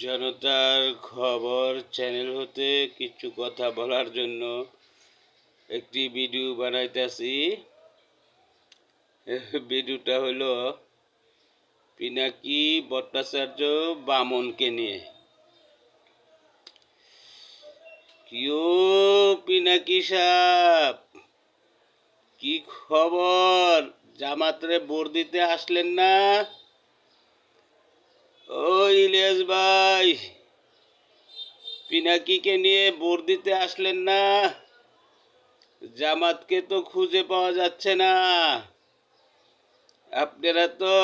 জনতার খবর চ্যানেল হতে কিছু কথা বলার জন্য একটি ভিডিও বানাইতেছি। ভিডিওটা হলো পিনাকি ভট্টাচার্য বামনকে নিয়ে। কিও পিনাকি সাহেব, কি খবর? জামাতরে ভোট দিতে আসলেন না? ও ইলিয়াস ভাই, পিনাকিকে নিয়ে ভোট দিতে আসলেন না? জামাতকে তো খুঁজে পাওয়া যাচ্ছে না। আপনারা তো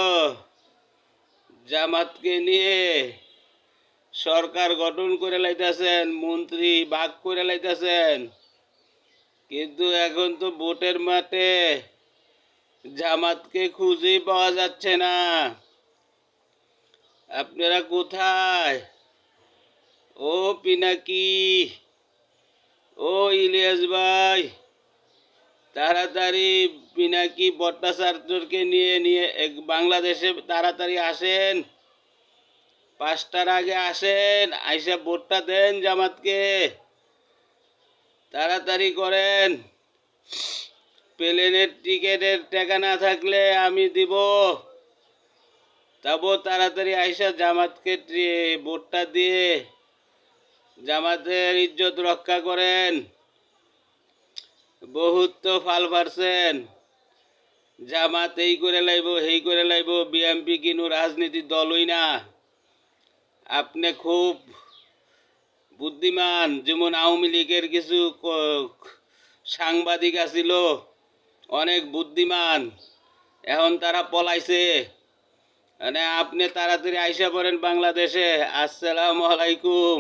জামাতকে নিয়ে সরকার গঠন করে লাইতেছেন, মন্ত্রী ভাগ করে লাইতেছেন, কিন্তু এখন তো ভোটের মাঠে জামাতকে খুঁজেই পাওয়া যাচ্ছে না। আপনারা কোথায়? ও পিনাকি, ও ইলিয়াস ভাই, তাড়াতাড়ি পিনাকি ভট্টাচার্যকে নিয়ে বাংলাদেশে তাড়াতাড়ি আসেন। 5টার আগে আসেন, আইসা ভোটটা দেন জামাতকে। তাড়াতাড়ি করেন। প্লেনের টিকেটের টাকা না থাকলে আমি দিব, তবু তাড়াতাড়ি আইসা জামাতকে ভোটটা দিয়ে জামাতের ইজ্জত রক্ষা করেন। বহুত তো ফাল পারছেন, জামাত এই করে লাইব সেই করে লাইব, বিএমপি কিনু রাজনীতির দলই না। আপনি খুব বুদ্ধিমান, যেমন আওয়ামী লীগের কিছু সাংবাদিক আছিল, অনেক বুদ্ধিমান, এখন তারা পলাইছে। মানে আপনি তাড়াতাড়ি আইসা পড়েন বাংলাদেশে। আসসালামু আলাইকুম।